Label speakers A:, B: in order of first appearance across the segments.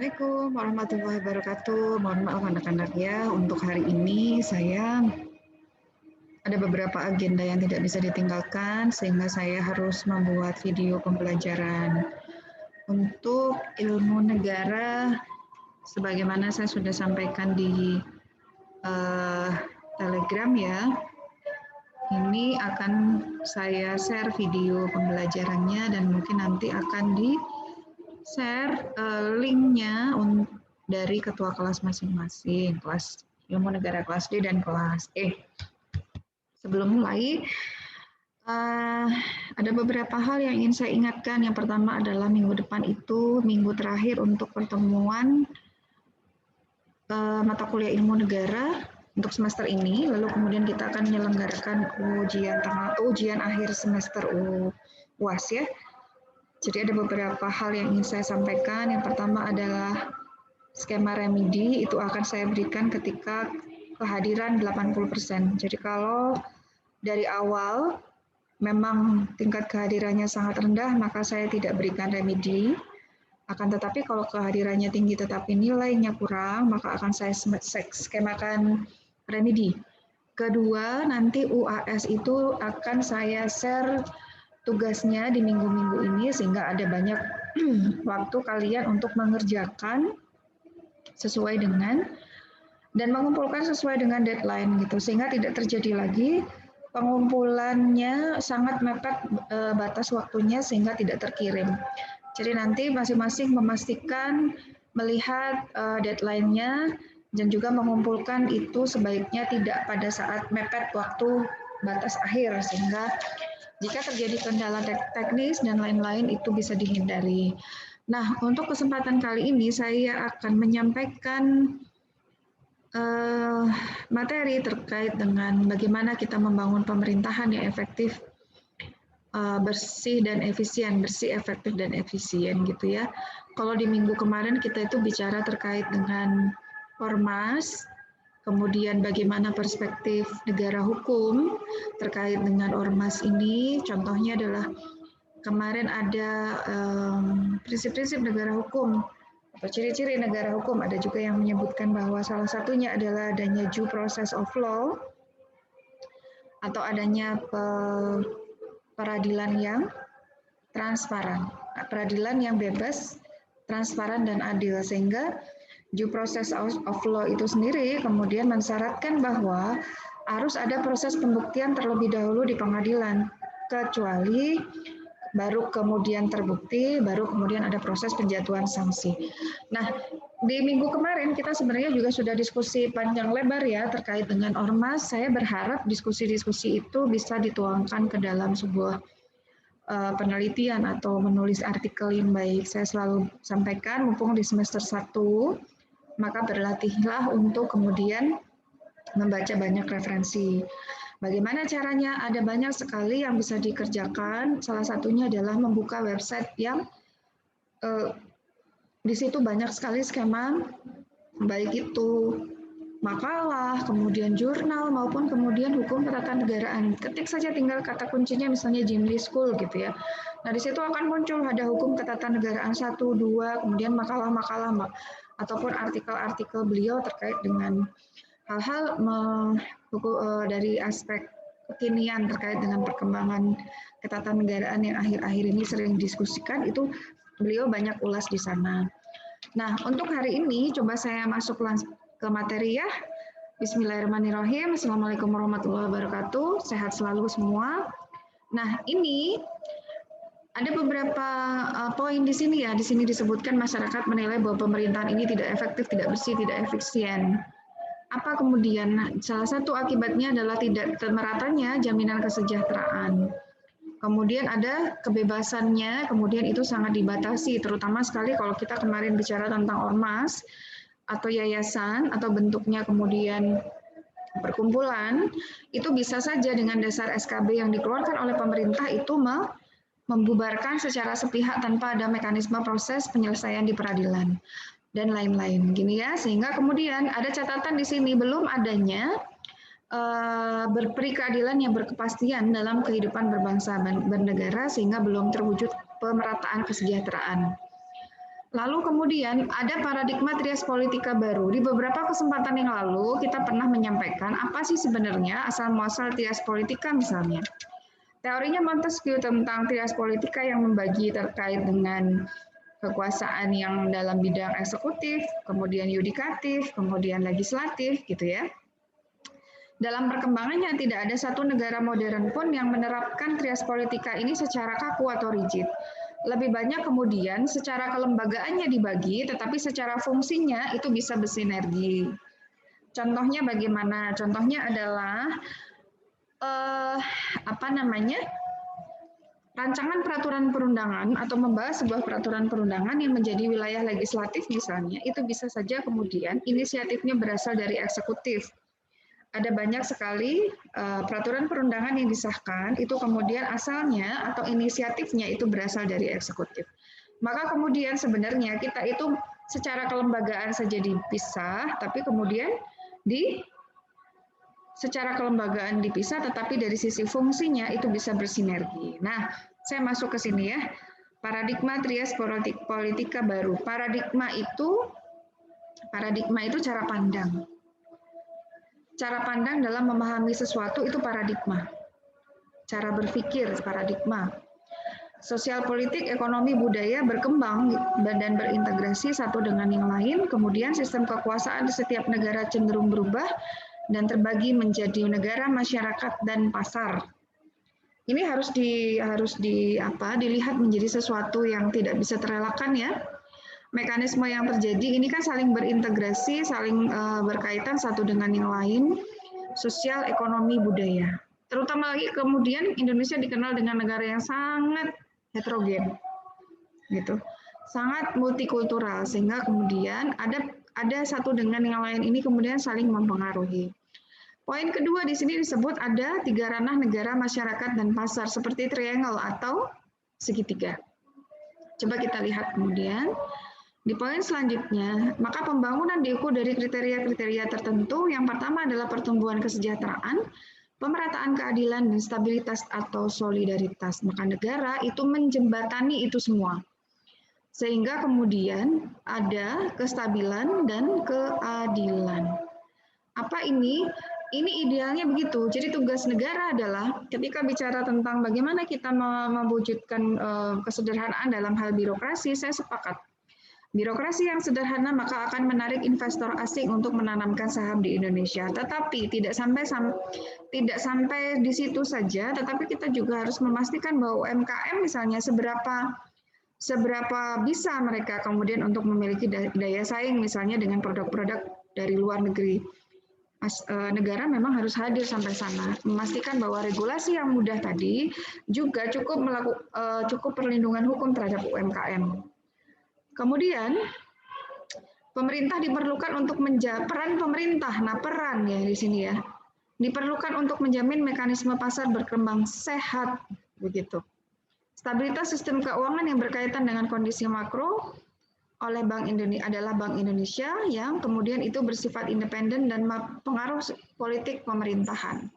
A: Assalamualaikum warahmatullahi wabarakatuh. Mohon maaf anak-anak ya, untuk hari ini saya ada beberapa agenda yang tidak bisa ditinggalkan sehingga saya harus membuat video pembelajaran. Untuk ilmu negara, sebagaimana saya sudah sampaikan di Telegram ya, ini akan saya share video pembelajarannya dan mungkin nanti akan di-share linknya dari ketua kelas masing-masing, kelas ilmu negara kelas D dan kelas E. Sebelum mulai, ada beberapa hal yang ingin saya ingatkan. Yang pertama adalah minggu depan itu minggu terakhir untuk pertemuan mata kuliah ilmu negara untuk semester ini. Lalu kemudian kita akan menyelenggarakan ujian akhir semester UAS ya. Jadi ada beberapa hal yang ingin saya sampaikan. Yang pertama adalah skema remedi itu akan saya berikan ketika kehadiran 80%. Jadi kalau dari awal memang tingkat kehadirannya sangat rendah, maka saya tidak berikan remedi. Akan tetapi kalau kehadirannya tinggi tetapi nilainya kurang, maka akan saya skemakan remedi. Kedua, nanti UAS itu akan saya share tugasnya di minggu-minggu ini sehingga ada banyak waktu kalian untuk mengerjakan sesuai dengan dan mengumpulkan sesuai dengan deadline gitu sehingga tidak terjadi lagi pengumpulannya sangat mepet batas waktunya sehingga tidak terkirim. Jadi nanti masing-masing memastikan melihat deadline-nya dan juga mengumpulkan itu sebaiknya tidak pada saat mepet waktu batas akhir sehingga jika terjadi kendala teknis dan lain-lain itu bisa dihindari. Nah, untuk kesempatan kali ini saya akan menyampaikan materi terkait dengan bagaimana kita membangun pemerintahan yang efektif, bersih dan efisien, bersih, efektif dan efisien gitu ya. Kalau di minggu kemarin kita itu bicara terkait dengan ormas, kemudian bagaimana perspektif negara hukum terkait dengan ormas ini. Contohnya adalah kemarin ada prinsip-prinsip negara hukum atau ciri-ciri negara hukum. Ada juga yang menyebutkan bahwa salah satunya adalah adanya due process of law atau adanya peradilan yang transparan, peradilan yang bebas, transparan dan adil sehingga due process of law itu sendiri kemudian mensyaratkan bahwa harus ada proses pembuktian terlebih dahulu di pengadilan, kecuali baru kemudian terbukti, baru kemudian ada proses penjatuhan sanksi. Nah, di minggu kemarin kita sebenarnya juga sudah diskusi panjang lebar ya terkait dengan ormas. Saya berharap diskusi-diskusi itu bisa dituangkan ke dalam sebuah penelitian atau menulis artikel yang baik. Saya selalu sampaikan mumpung di semester 1, maka berlatihlah untuk kemudian membaca banyak referensi. Bagaimana caranya? Ada banyak sekali yang bisa dikerjakan. Salah satunya adalah membuka website yang di situ banyak sekali skema, baik itu makalah, kemudian jurnal, maupun kemudian hukum ketatanegaraan. Ketik saja tinggal kata kuncinya misalnya Jimli School gitu ya. Nah di situ akan muncul ada hukum ketatanegaraan 1, 2, kemudian makalah-makalah ataupun artikel-artikel beliau terkait dengan hal-hal dari aspek kekinian terkait dengan perkembangan ketatanegaraan yang akhir-akhir ini sering didiskusikan, itu beliau banyak ulas di sana. Nah, untuk hari ini coba saya masuk langsung ke materi ya. Bismillahirrahmanirrahim. Assalamualaikum warahmatullahi wabarakatuh. Sehat selalu semua. Nah, ini ada beberapa poin di sini ya. Di sini disebutkan masyarakat menilai bahwa pemerintahan ini tidak efektif, tidak bersih, tidak efisien. Apa kemudian? Salah satu akibatnya adalah tidak meratanya jaminan kesejahteraan. Kemudian ada kebebasannya, kemudian itu sangat dibatasi, terutama sekali kalau kita kemarin bicara tentang ormas atau yayasan atau bentuknya kemudian perkumpulan, itu bisa saja dengan dasar SKB yang dikeluarkan oleh pemerintah itu membubarkan secara sepihak tanpa ada mekanisme proses penyelesaian di peradilan dan lain-lain gini ya, sehingga kemudian ada catatan di sini belum adanya berperikeadilan yang berkepastian dalam kehidupan berbangsa bernegara sehingga belum terwujud pemerataan kesejahteraan. Lalu kemudian ada paradigma trias politika baru. Di beberapa kesempatan yang lalu kita pernah menyampaikan apa sih sebenarnya asal-muasal trias politika misalnya. Teorinya Montesquieu tentang trias politika yang membagi terkait dengan kekuasaan yang dalam bidang eksekutif, kemudian yudikatif, kemudian legislatif gitu ya. Dalam perkembangannya tidak ada satu negara modern pun yang menerapkan trias politika ini secara kaku atau rigid. Lebih banyak kemudian secara kelembagaannya dibagi, tetapi secara fungsinya itu bisa bersinergi. Contohnya bagaimana? Contohnya adalah rancangan peraturan perundangan atau membahas sebuah peraturan perundangan yang menjadi wilayah legislatif misalnya, itu bisa saja kemudian inisiatifnya berasal dari eksekutif. Ada banyak sekali peraturan perundangan yang disahkan, itu kemudian asalnya atau inisiatifnya itu berasal dari eksekutif. Maka kemudian sebenarnya kita itu secara kelembagaan saja dipisah, tapi kemudian secara kelembagaan dipisah, tetapi dari sisi fungsinya itu bisa bersinergi. Nah, saya masuk ke sini ya. Paradigma trias politika baru. Paradigma itu cara pandang. Cara pandang dalam memahami sesuatu itu paradigma. Cara berpikir paradigma. Sosial politik, ekonomi, budaya berkembang dan berintegrasi satu dengan yang lain. Kemudian sistem kekuasaan di setiap negara cenderung berubah dan terbagi menjadi negara, masyarakat, dan pasar. Ini harus dilihat menjadi sesuatu yang tidak bisa terelakkan ya. Mekanisme yang terjadi ini kan saling berintegrasi, saling berkaitan satu dengan yang lain, sosial, ekonomi, budaya. Terutama lagi kemudian Indonesia dikenal dengan negara yang sangat heterogen, gitu, sangat multikultural, sehingga kemudian ada satu dengan yang lain ini kemudian saling mempengaruhi. Poin kedua di sini disebut ada 3 ranah negara, masyarakat, dan pasar seperti triangle atau segitiga. Coba kita lihat kemudian. Di poin selanjutnya, maka pembangunan diukur dari kriteria-kriteria tertentu. Yang pertama adalah pertumbuhan kesejahteraan, pemerataan keadilan, dan stabilitas atau solidaritas. Maka negara itu menjembatani itu semua. Sehingga kemudian ada kestabilan dan keadilan. Apa ini? Ini idealnya begitu. Jadi tugas negara adalah ketika bicara tentang bagaimana kita mewujudkan kesederhanaan dalam hal birokrasi, saya sepakat. Birokrasi yang sederhana maka akan menarik investor asing untuk menanamkan saham di Indonesia. Tetapi tidak sampai di situ saja, tetapi kita juga harus memastikan bahwa UMKM misalnya seberapa bisa mereka kemudian untuk memiliki daya saing misalnya dengan produk-produk dari luar negeri. Negara memang harus hadir sampai sana, memastikan bahwa regulasi yang mudah tadi juga cukup perlindungan hukum terhadap UMKM. Kemudian pemerintah diperlukan untuk peran pemerintah, peran ya di sini ya, diperlukan untuk menjamin mekanisme pasar berkembang sehat begitu. Stabilitas sistem keuangan yang berkaitan dengan kondisi makro oleh Bank Indonesia yang kemudian itu bersifat independen dan pengaruh politik pemerintahan.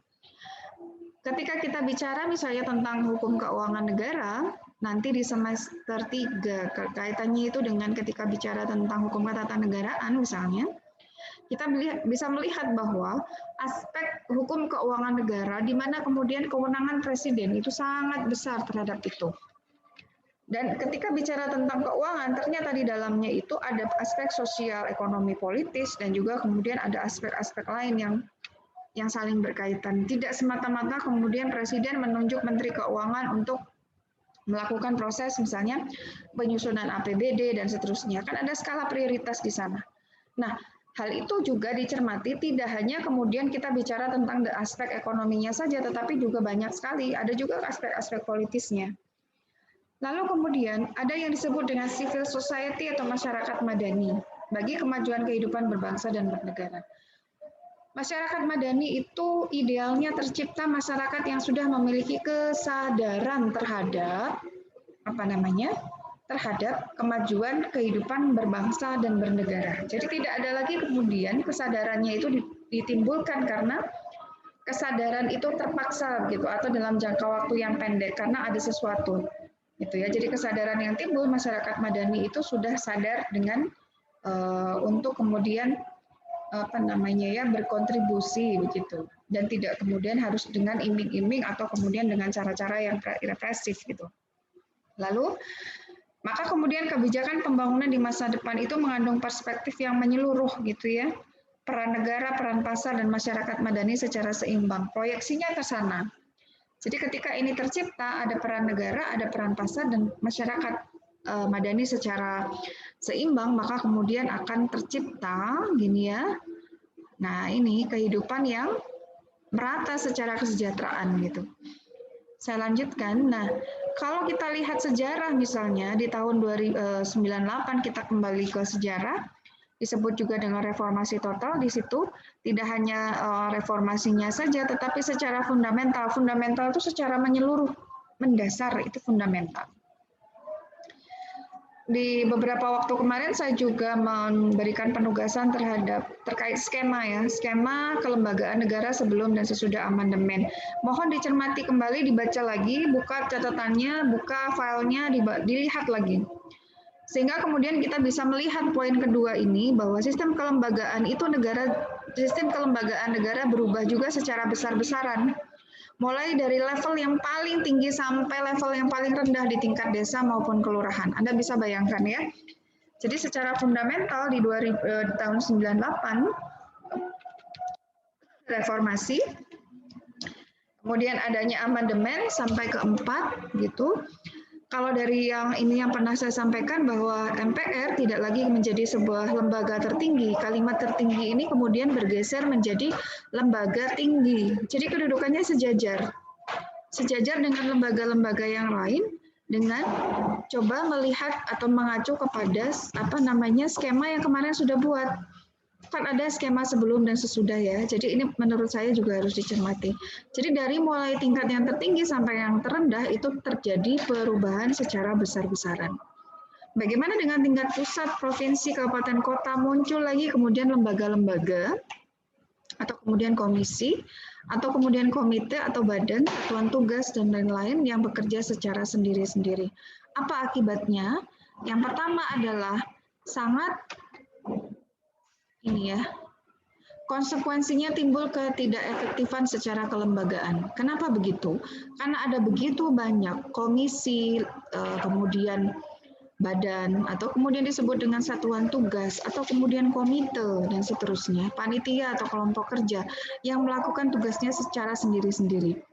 A: Ketika kita bicara misalnya tentang hukum keuangan negara, nanti di semester 3, kaitannya itu dengan ketika bicara tentang hukum ketatanegaraan misalnya, kita bisa melihat bahwa aspek hukum keuangan negara di mana kemudian kewenangan presiden itu sangat besar terhadap itu. Dan ketika bicara tentang keuangan, ternyata di dalamnya itu ada aspek sosial, ekonomi, politis, dan juga kemudian ada aspek-aspek lain yang saling berkaitan. Tidak semata-mata kemudian presiden menunjuk menteri keuangan untuk melakukan proses misalnya penyusunan APBD dan seterusnya. Kan ada skala prioritas di sana. Nah, hal itu juga dicermati tidak hanya kemudian kita bicara tentang aspek ekonominya saja, tetapi juga banyak sekali, ada juga aspek-aspek politisnya. Lalu kemudian ada yang disebut dengan civil society atau masyarakat madani bagi kemajuan kehidupan berbangsa dan bernegara. Masyarakat madani itu idealnya tercipta masyarakat yang sudah memiliki kesadaran terhadap terhadap kemajuan kehidupan berbangsa dan bernegara. Jadi tidak ada lagi kemudian kesadarannya itu ditimbulkan karena kesadaran itu terpaksa gitu atau dalam jangka waktu yang pendek karena ada sesuatu. gitu ya. Jadi kesadaran yang timbul masyarakat madani itu sudah sadar dengan untuk kemudian berkontribusi begitu, dan tidak kemudian harus dengan iming-iming atau kemudian dengan cara-cara yang represif gitu. Lalu maka kemudian kebijakan pembangunan di masa depan itu mengandung perspektif yang menyeluruh gitu ya. Peran negara, peran pasar, dan masyarakat madani secara seimbang. Proyeksinya ke sana. Jadi ketika ini tercipta, ada peran negara, ada peran pasar, dan masyarakat madani secara seimbang, maka kemudian akan tercipta, gini ya. Nah ini kehidupan yang merata secara kesejahteraan gitu. Saya lanjutkan. Nah, kalau kita lihat sejarah misalnya di tahun 98 kita kembali ke sejarah, disebut juga dengan reformasi total. Di situ tidak hanya reformasinya saja, tetapi secara fundamental. Fundamental itu secara menyeluruh, mendasar, itu fundamental. Di beberapa waktu kemarin saya juga memberikan penugasan terkait skema ya, skema kelembagaan negara sebelum dan sesudah amandemen. Mohon dicermati kembali, dibaca lagi, buka catatannya, buka filenya, dilihat lagi. Sehingga kemudian kita bisa melihat poin kedua ini, bahwa sistem kelembagaan berubah juga secara besar-besaran. Mulai dari level yang paling tinggi sampai level yang paling rendah di tingkat desa maupun kelurahan. Anda bisa bayangkan ya. Jadi secara fundamental di tahun 98 reformasi, kemudian adanya amandemen sampai keempat gitu. Kalau dari yang ini yang pernah saya sampaikan bahwa MPR tidak lagi menjadi sebuah lembaga tertinggi, kalimat tertinggi ini kemudian bergeser menjadi lembaga tinggi. Jadi kedudukannya sejajar dengan lembaga-lembaga yang lain, dengan coba melihat atau mengacu kepada skema yang kemarin sudah buat. Kan ada skema sebelum dan sesudah ya. Jadi ini menurut saya juga harus dicermati. Jadi dari mulai tingkat yang tertinggi sampai yang terendah itu terjadi perubahan secara besar-besaran. Bagaimana dengan tingkat pusat, provinsi, kabupaten, kota, muncul lagi kemudian lembaga-lembaga atau kemudian komisi atau kemudian komite atau badan, satuan tugas dan lain-lain yang bekerja secara sendiri-sendiri. Apa akibatnya? Yang pertama adalah sangat konsekuensinya timbul ketidakefektifan secara kelembagaan. Kenapa begitu? Karena ada begitu banyak komisi, kemudian badan, atau kemudian disebut dengan satuan tugas, atau kemudian komite, dan seterusnya, panitia atau kelompok kerja yang melakukan tugasnya secara sendiri-sendiri.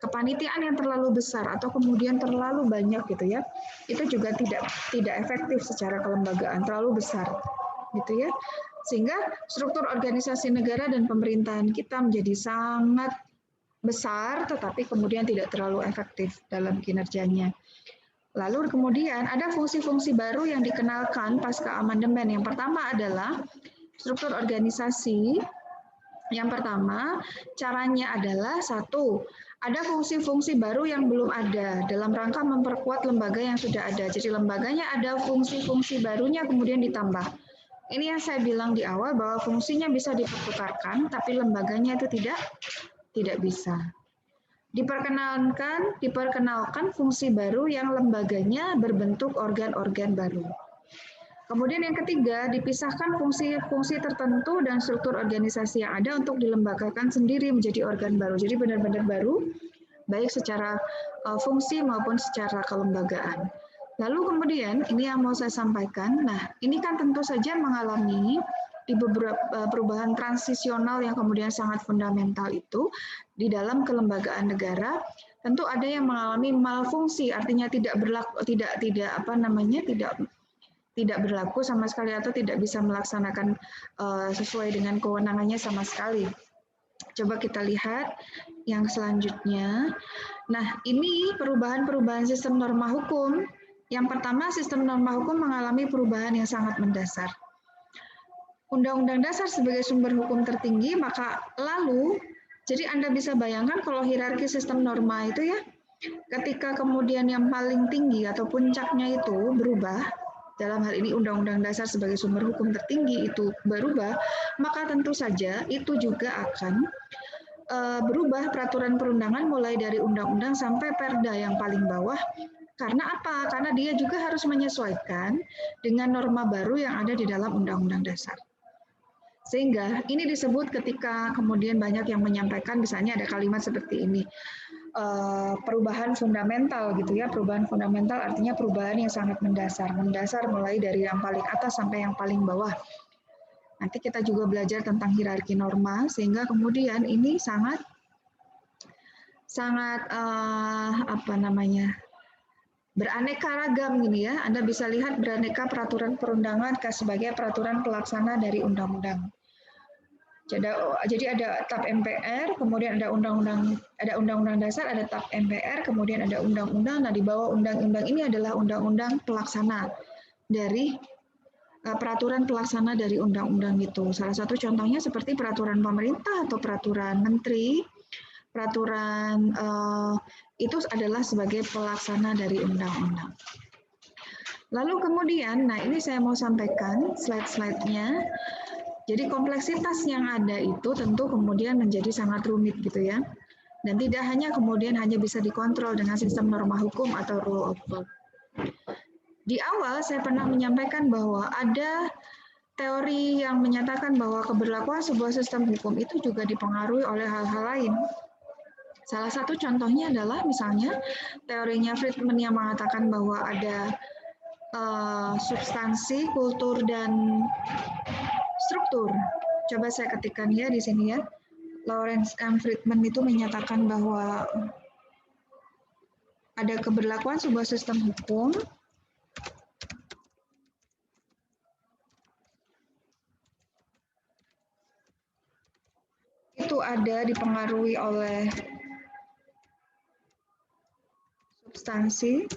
A: Kepanitiaan yang terlalu besar atau kemudian terlalu banyak gitu ya, itu juga tidak efektif secara kelembagaan, terlalu besar gitu ya. Sehingga struktur organisasi negara dan pemerintahan kita menjadi sangat besar, tetapi kemudian tidak terlalu efektif dalam kinerjanya. Lalu kemudian ada fungsi-fungsi baru yang dikenalkan pasca amandemen. Yang pertama adalah struktur organisasi. Yang pertama, caranya adalah satu, ada fungsi-fungsi baru yang belum ada dalam rangka memperkuat lembaga yang sudah ada. Jadi lembaganya ada, fungsi-fungsi barunya kemudian ditambah. Ini yang saya bilang di awal bahwa fungsinya bisa dipertukarkan, tapi lembaganya itu tidak bisa. Diperkenalkan fungsi baru yang lembaganya berbentuk organ-organ baru. Kemudian yang ketiga, dipisahkan fungsi-fungsi tertentu dan struktur organisasi yang ada untuk dilembagakan sendiri menjadi organ baru. Jadi benar-benar baru, baik secara fungsi maupun secara kelembagaan. Lalu kemudian ini yang mau saya sampaikan, nah ini kan tentu saja mengalami di beberapa perubahan transisional yang kemudian sangat fundamental itu di dalam kelembagaan negara, tentu ada yang mengalami malfungsi, artinya tidak berlaku sama sekali atau tidak bisa melaksanakan sesuai dengan kewenangannya sama sekali. Coba kita lihat yang selanjutnya. Nah, ini perubahan-perubahan sistem norma hukum. Yang pertama, sistem norma hukum mengalami perubahan yang sangat mendasar. Undang-Undang Dasar sebagai sumber hukum tertinggi, maka lalu, jadi Anda bisa bayangkan kalau hierarki sistem norma itu ya, ketika kemudian yang paling tinggi atau puncaknya itu berubah, dalam hal ini Undang-Undang Dasar sebagai sumber hukum tertinggi itu berubah, maka tentu saja itu juga akan berubah peraturan perundangan mulai dari undang-undang sampai perda yang paling bawah Karena apa? Karena dia juga harus menyesuaikan dengan norma baru yang ada di dalam Undang-Undang Dasar. Sehingga ini disebut ketika kemudian banyak yang menyampaikan, misalnya ada kalimat seperti ini, perubahan fundamental gitu ya. Perubahan fundamental artinya perubahan yang sangat mendasar mulai dari yang paling atas sampai yang paling bawah. Nanti kita juga belajar tentang hierarki norma, sehingga kemudian ini sangat beraneka ragam gini ya. Anda bisa lihat beraneka peraturan perundangan sebagai peraturan pelaksana dari undang-undang. Jadi ada TAP MPR, kemudian ada undang-undang dasar, ada TAP MPR, kemudian ada undang-undang. Nah, di bawah undang-undang ini adalah undang-undang pelaksana dari peraturan pelaksana dari undang-undang itu. Salah satu contohnya seperti peraturan pemerintah atau peraturan menteri. Peraturan itu adalah sebagai pelaksana dari undang-undang. Lalu kemudian, nah ini saya mau sampaikan slide-slide-nya. Jadi kompleksitas yang ada itu tentu kemudian menjadi sangat rumit gitu ya. Dan tidak hanya kemudian hanya bisa dikontrol dengan sistem norma hukum atau rule of law. Di awal saya pernah menyampaikan bahwa ada teori yang menyatakan bahwa keberlakuan sebuah sistem hukum itu juga dipengaruhi oleh hal-hal lain. Salah satu contohnya adalah misalnya teorinya Friedman yang mengatakan bahwa ada substansi, kultur, dan struktur. Coba saya ketikkan ya di sini ya. Lawrence M. Friedman itu menyatakan bahwa ada keberlakuan sebuah sistem hukum itu ada dipengaruhi oleh substansi,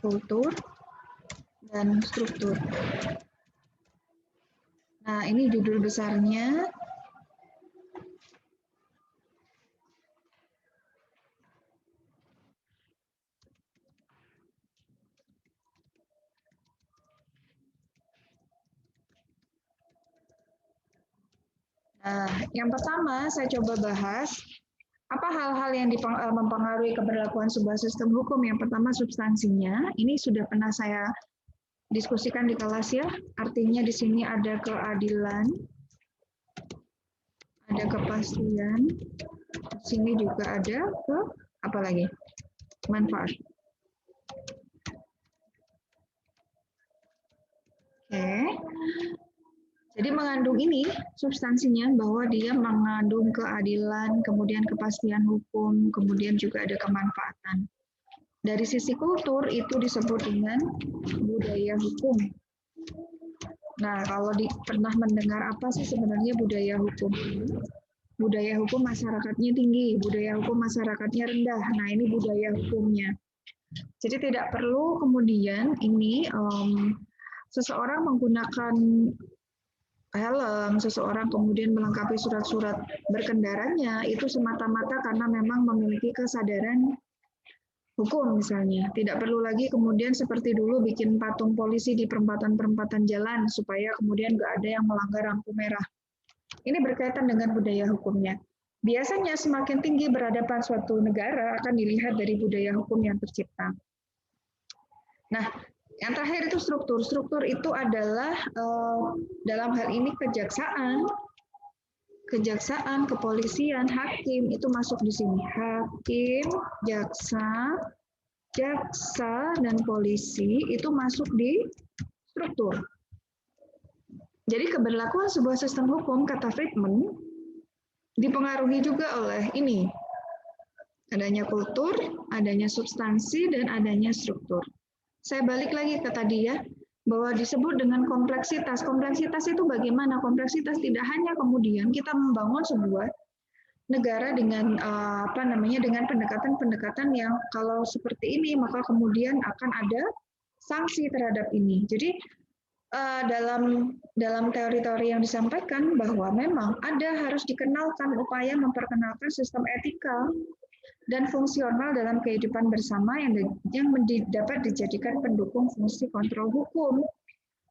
A: kultur, dan struktur. Nah, ini judul besarnya. Nah, yang pertama saya coba bahas apa hal-hal yang mempengaruhi keberlakuan sebuah sistem hukum. Yang pertama substansinya. Ini sudah pernah saya diskusikan di kelas ya. Artinya di sini ada keadilan, ada kepastian, di sini juga ada apa lagi? Manfaat. Oke. Jadi mengandung ini substansinya bahwa dia mengandung keadilan, kemudian kepastian hukum, kemudian juga ada kemanfaatan. Dari sisi kultur itu disebut dengan budaya hukum. Nah, kalau pernah mendengar apa sih sebenarnya budaya hukum ini? Budaya hukum masyarakatnya tinggi, budaya hukum masyarakatnya rendah. Nah, ini budaya hukumnya. Jadi tidak perlu kemudian ini seseorang menggunakan helm, seseorang kemudian melengkapi surat-surat berkendaranya itu semata-mata karena memang memiliki kesadaran hukum misalnya. Tidak perlu lagi kemudian seperti dulu bikin patung polisi di perempatan-perempatan jalan supaya kemudian nggak ada yang melanggar lampu merah. Ini berkaitan dengan budaya hukumnya. Biasanya semakin tinggi berhadapan suatu negara akan dilihat dari budaya hukum yang tercipta. Nah, yang terakhir itu struktur. Struktur itu adalah dalam hal ini kejaksaan, kepolisian, hakim itu masuk di sini. Hakim, jaksa, dan polisi itu masuk di struktur. Jadi keberlakuan sebuah sistem hukum, kata Friedman, dipengaruhi juga oleh ini. Adanya kultur, adanya substansi, dan adanya struktur. Saya balik lagi ke tadi ya, bahwa disebut dengan kompleksitas. Kompleksitas itu bagaimana? Kompleksitas tidak hanya kemudian kita membangun sebuah negara dengan dengan pendekatan-pendekatan yang kalau seperti ini maka kemudian akan ada sanksi terhadap ini. Jadi dalam teori-teori yang disampaikan bahwa memang harus dikenalkan upaya memperkenalkan sistem etika dan fungsional dalam kehidupan bersama yang dapat dijadikan pendukung fungsi kontrol hukum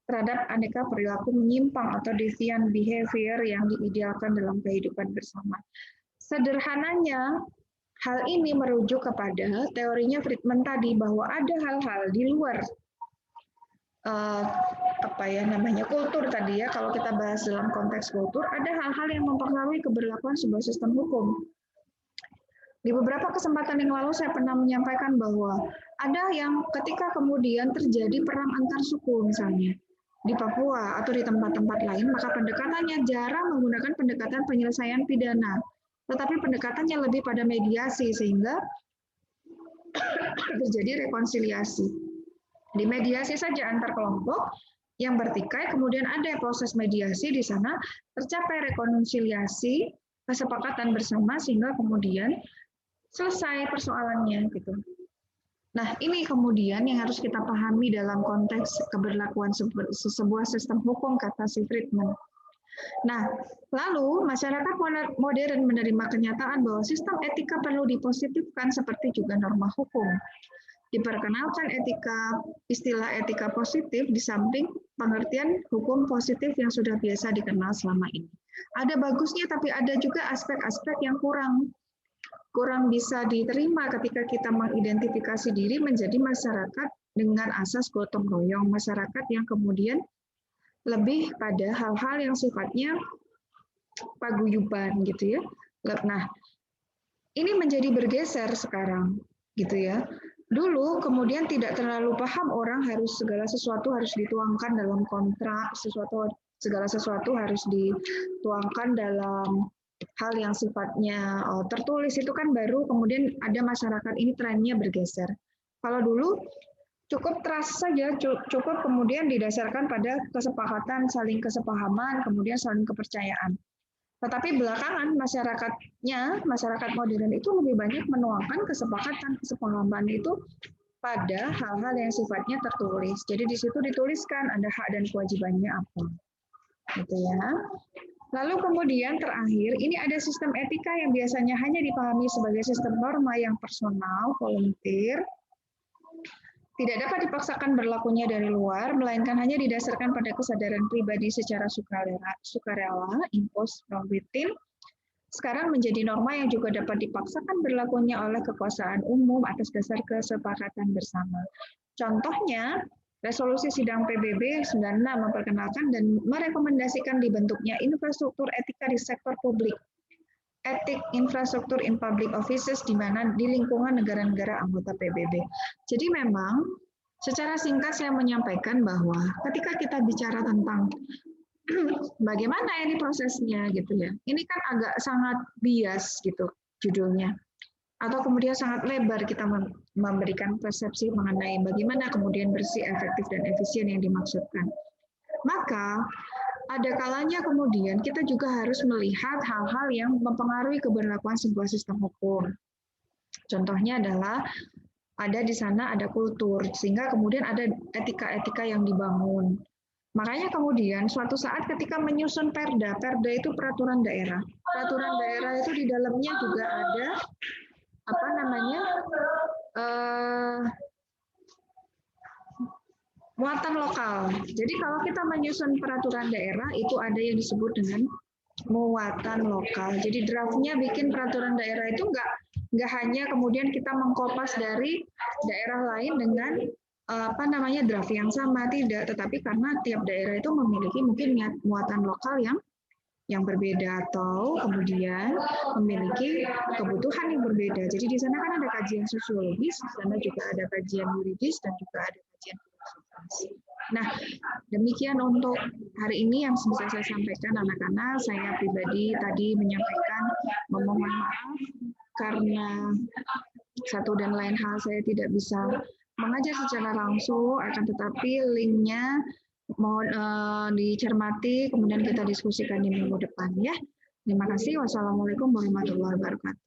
A: terhadap aneka perilaku menyimpang atau deviant behavior yang diidealkan dalam kehidupan bersama. Sederhananya, Hal ini merujuk kepada teorinya Friedman tadi bahwa ada hal-hal di luar kultur tadi ya. Kalau kita bahas dalam konteks kultur, ada hal-hal yang mempengaruhi keberlakuan sebuah sistem hukum. Di beberapa kesempatan yang lalu saya pernah menyampaikan bahwa ada yang ketika kemudian terjadi perang antar suku misalnya di Papua atau di tempat-tempat lain, maka pendekatannya jarang menggunakan pendekatan penyelesaian pidana, tetapi pendekatannya lebih pada mediasi sehingga terjadi rekonsiliasi. Di mediasi saja antar kelompok yang bertikai, kemudian ada proses mediasi di sana, tercapai rekonsiliasi, kesepakatan bersama sehingga kemudian selesai persoalannya gitu. Nah, ini kemudian yang harus kita pahami dalam konteks keberlakuan sebuah sistem hukum, kata si Friedman. Nah, lalu masyarakat modern menerima kenyataan bahwa sistem etika perlu dipositifkan seperti juga norma hukum. Diperkenalkan istilah etika positif di samping pengertian hukum positif yang sudah biasa dikenal selama ini. Ada bagusnya, tapi ada juga aspek-aspek yang kurang bisa diterima ketika kita mengidentifikasi diri menjadi masyarakat dengan asas gotong royong, masyarakat yang kemudian lebih pada hal-hal yang sifatnya paguyuban gitu ya. Nah, ini menjadi bergeser sekarang gitu ya. Dulu kemudian tidak terlalu paham orang harus segala sesuatu harus dituangkan dalam kontrak, segala sesuatu harus dituangkan dalam hal yang sifatnya tertulis, itu kan baru kemudian ada masyarakat ini trennya bergeser. Kalau dulu cukup trust saja, cukup kemudian didasarkan pada kesepakatan, saling kesepahaman, kemudian saling kepercayaan. Tetapi belakangan masyarakat modern itu lebih banyak menuangkan kesepakatan, kesepahaman itu pada hal-hal yang sifatnya tertulis. Jadi di situ dituliskan ada hak dan kewajibannya apa. Gitu ya. Lalu kemudian terakhir, ini ada sistem etika yang biasanya hanya dipahami sebagai sistem norma yang personal, volunteer, tidak dapat dipaksakan berlakunya dari luar, melainkan hanya didasarkan pada kesadaran pribadi secara sukarela, imposed from within. Sekarang menjadi norma yang juga dapat dipaksakan berlakunya oleh kekuasaan umum atas dasar kesepakatan bersama. Contohnya, Resolusi Sidang PBB 96 memperkenalkan dan merekomendasikan dibentuknya infrastruktur etika di sektor publik, Ethic Infrastructure in Public Offices di mana di lingkungan negara-negara anggota PBB. Jadi memang secara singkat saya menyampaikan bahwa ketika kita bicara tentang bagaimana ini prosesnya gitu ya, ini kan agak sangat bias gitu judulnya. Atau kemudian sangat lebar kita memberikan persepsi mengenai bagaimana kemudian bersih, efektif, dan efisien yang dimaksudkan. Maka ada kalanya kemudian kita juga harus melihat hal-hal yang mempengaruhi keberlakuan sebuah sistem hukum. Contohnya adalah ada di sana ada kultur, sehingga kemudian ada etika-etika yang dibangun. Makanya kemudian suatu saat ketika menyusun perda itu peraturan daerah. Peraturan daerah itu di dalamnya juga ada muatan lokal. Jadi kalau kita menyusun peraturan daerah itu ada yang disebut dengan muatan lokal. Jadi draftnya bikin peraturan daerah itu nggak hanya kemudian kita mengkopas dari daerah lain dengan draft yang sama, tidak, tetapi karena tiap daerah itu memiliki mungkin muatan lokal yang berbeda atau kemudian memiliki kebutuhan yang berbeda. Jadi di sana kan ada kajian sosiologis, di sana juga ada kajian yuridis dan juga ada kajian filosofis. Nah, demikian untuk hari ini yang bisa saya sampaikan anak-anak. Saya pribadi tadi menyampaikan memohon maaf karena satu dan lain hal saya tidak bisa mengajar secara langsung, akan tetapi linknya mohon dicermati, kemudian kita diskusikan di minggu depan ya. Terima kasih. Wassalamualaikum warahmatullahi wabarakatuh.